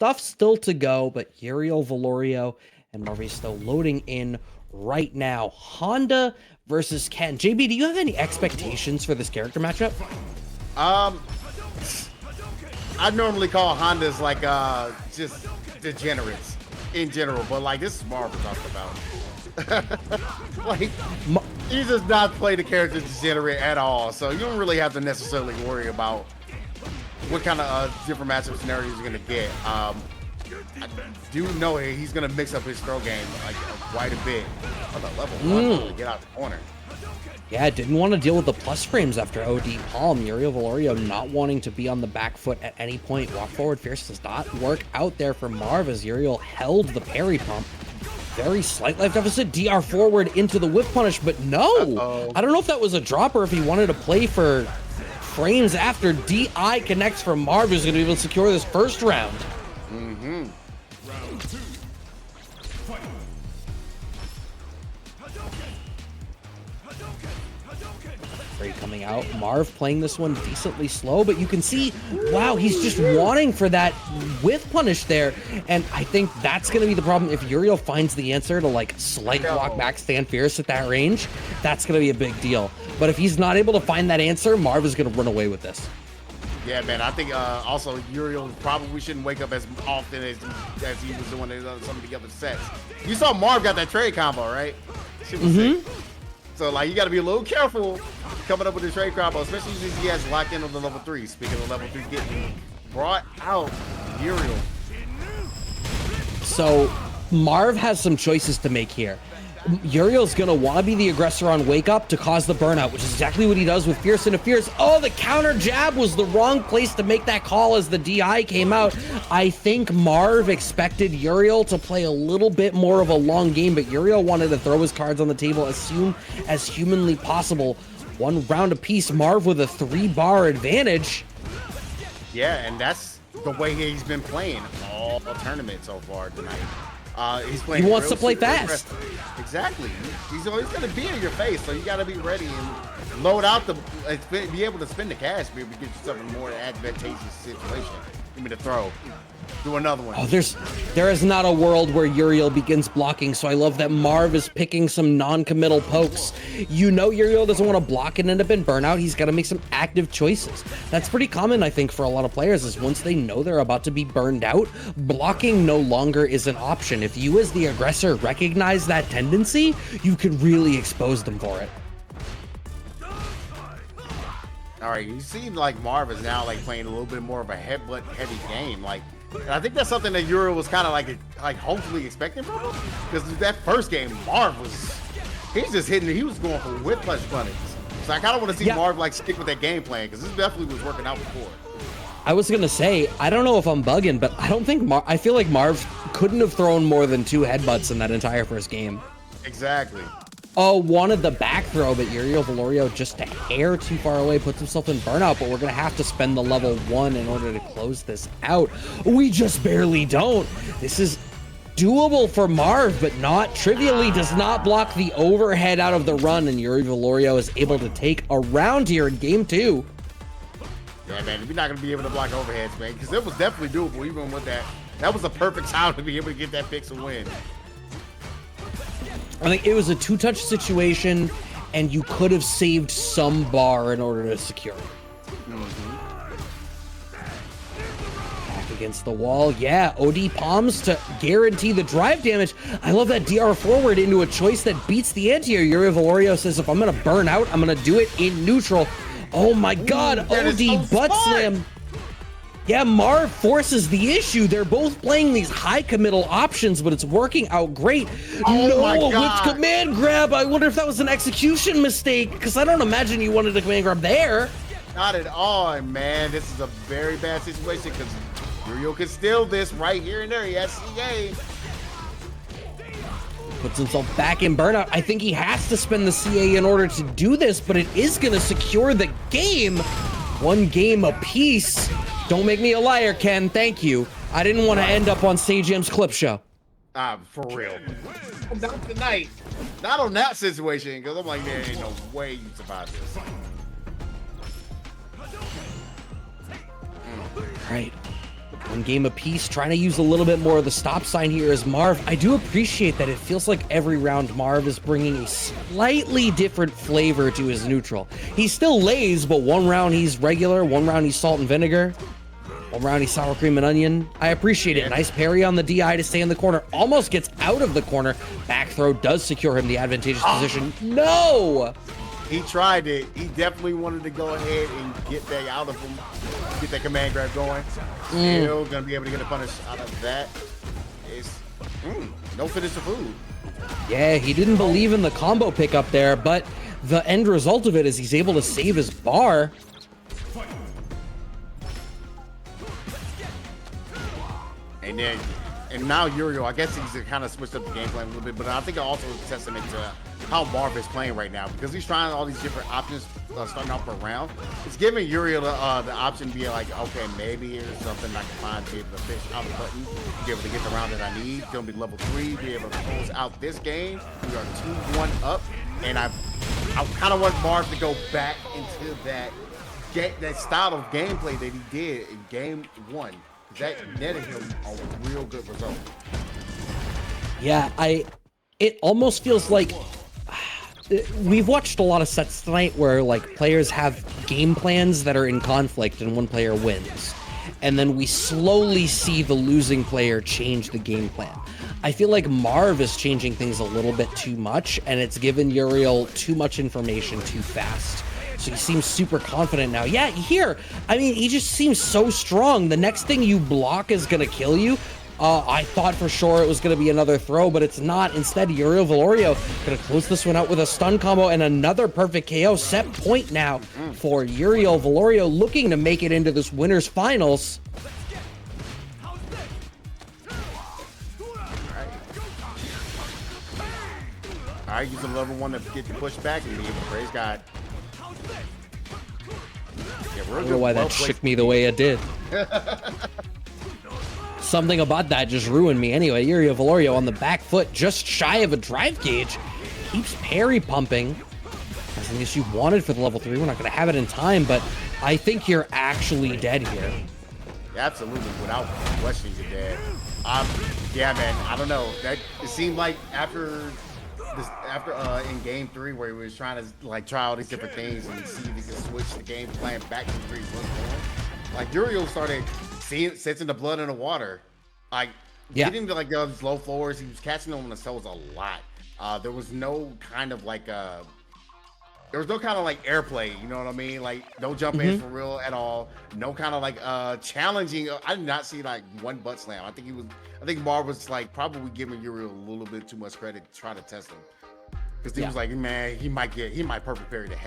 stuff still to go, but Uriel, Velorio, and Marvisto loading in right now. Honda versus Ken. JB, do you have any expectations for this character matchup? I normally call Hondas like just degenerates in general, but like this is Marv we're talking about. Like he does not play the character degenerate at all, so you don't really have to necessarily worry about what kind of different matchup scenarios you're gonna get. I do know he's gonna mix up his throw game like quite a bit. On the level 1 to get out the corner. Yeah, didn't want to deal with the plus frames after OD Palm. Uriel Velorio not wanting to be on the back foot at any point. Walk forward fierce does not work out there for Marv as Uriel held the parry pump. Very slight life deficit. DR forward into the whip punish, but no. I don't know if that was a drop or if he wanted to play for frames after. DI connects for Marv, who's going to be able to secure this first round. Round 2. Fight. Free coming out. Marv playing this one decently slow, but you can see, wow, he's just wanting for that whiff punish there. And I think that's going to be the problem. If Uriel finds the answer to like slight block back stand fierce at that range, that's going to be a big deal. But if he's not able to find that answer, Marv is going to run away with this. Yeah, man. I think also Uriel probably shouldn't wake up as often as he was doing in some of the other sets. You saw Marv got that trade combo, right? Shit was sick. So like you got to be a little careful coming up with the trade combo, especially since he has locked in on the level 3. Speaking of level 3 getting brought out, Uriel. So Marv has some choices to make here. Uriel's gonna want to be the aggressor on Wake Up to cause the burnout, which is exactly what he does with Fierce into Fierce. Oh, the counter jab was the wrong place to make that call as the DI came out. I think Marv expected Uriel to play a little bit more of a long game, but Uriel wanted to throw his cards on the table as soon as humanly possible. 1 round apiece, Marv with a 3-bar advantage. Yeah, and that's the way he's been playing all tournament so far tonight. He's playing. He wants to play fast. Exactly. He's always going to be in your face, so you got to be ready and load out the, be able to spend the cash, be able to get yourself in a more advantageous situation. Give me the throw. Do another one. Oh, there is not a world where Uriel begins blocking, so I love that Marv is picking some non-committal pokes. You know Uriel doesn't want to block and end up in burnout. He's got to make some active choices. That's pretty common, I think, for a lot of players, is once they know they're about to be burned out, blocking no longer is an option. If you as the aggressor recognize that tendency, you can really expose them for it. All right, you see like Marv is now like playing a little bit more of a headbutt heavy game. Like, and I think that's something that Uriel was kind of like hopefully expecting from him. Because that first game, Marv he's just hitting, he was going for whip punch bunnies. So I kind of want to see Marv like stick with that game plan, because this definitely was working out before. I was gonna say, I don't know if I'm bugging, but I don't think I feel like Marv couldn't have thrown more than 2 headbutts in that entire first game. Exactly. Oh, wanted the back throw, but Uriel Velorio just a hair too far away, puts himself in burnout, but we're going to have to spend the level 1 in order to close this out. We just barely don't. This is doable for Marv, but not trivially, does not block the overhead out of the run, and Uriel Velorio is able to take a round here in game 2. Yeah, man, you're not going to be able to block overheads, man, because it was definitely doable even with that. That was the perfect time to be able to get that pixel win. I think it was a 2-touch situation, and you could have saved some bar in order to secure it. Back against the wall. Yeah, OD palms to guarantee the drive damage. I love that DR forward into a choice that beats the anti-air. Uriel Velorio says, if I'm going to burn out, I'm going to do it in neutral. Oh my God, OD butt slam. Yeah, Marv forces the issue. They're both playing these high committal options, but it's working out great. Oh my God. Which command grab? I wonder if that was an execution mistake, because I don't imagine you wanted a command grab there. Not at all, man. This is a very bad situation, because Uriel can steal this right here and there. He has CA. Puts himself back in burnout. I think he has to spend the CA in order to do this, but it is going to secure the game. 1 game apiece. Don't make me a liar, Ken. Thank you. I didn't want to end up on Sajam's clip show. For real. Not tonight. Not on that situation, because I'm like, there ain't no way you survive this. Right. One game apiece, trying to use a little bit more of the stop sign here as Marv. I do appreciate that it feels like every round Marv is bringing a slightly different flavor to his neutral. He still lays, but one round he's regular, one round he's salt and vinegar, one round he's sour cream and onion. I appreciate it. Nice parry on the DI to stay in the corner. Almost gets out of the corner. Back throw does secure him the advantageous position. No! He tried it. He definitely wanted to go ahead and get that out of him. Get that command grab going. Still gonna be able to get a punish out of that. It's no finish to food. Yeah, he didn't believe in the combo pickup there, but the end result of it is he's able to save his bar. And now Uriel, I guess he's kind of switched up the game plan a little bit, but I think it also is a testament to how Marv is playing right now, because he's trying all these different options starting off per round. It's giving Uriel the option to be like, okay, maybe here's something I can find to be able to finish out the button, be able to get the round that I need. Gonna be level 3, be able to close out this game. We are 2-1 up, and I kind of want Marv to go back into that style of gameplay that he did in game 1. That netted him a real good result. Yeah, it almost feels like we've watched a lot of sets tonight where like players have game plans that are in conflict and one player wins. And then we slowly see the losing player change the game plan. I feel like Marv is changing things a little bit too much, and it's given Uriel too much information too fast. So he seems super confident now. Yeah, here, I mean, he just seems so strong. The next thing you block is going to kill you. I thought for sure it was going to be another throw, but it's not. Instead, Uriel Velorio going to close this one out with a stun combo and another perfect KO. Set point now for Uriel Velorio, looking to make it into this winner's finals. All right, use a level 1 to get the push back and be able to praise God. I don't know why that shook me the way it did. Something about that just ruined me. Anyway, Uriel Velorio on the back foot, just shy of a drive gauge. Keeps parry pumping. That's the issue wanted for the level 3. We're not going to have it in time, but I think you're actually dead here. Absolutely, without question, you're dead. Yeah, man, I don't know. It seemed like after in game 3 where he was trying to like try all these different things and see if he could switch the game plan back to where he was going, like Uriel started sensing the blood in the water, like getting to like those low floors. He was catching them on the cells a lot. There was no kind of like airplay, you know what I mean? Like no jump ins for real at all. No kind of like challenging. I did not see like one butt slam. I think Marv was like probably giving Uriel a little bit too much credit to try to test him, because he was like, man, he might perfect parry the heck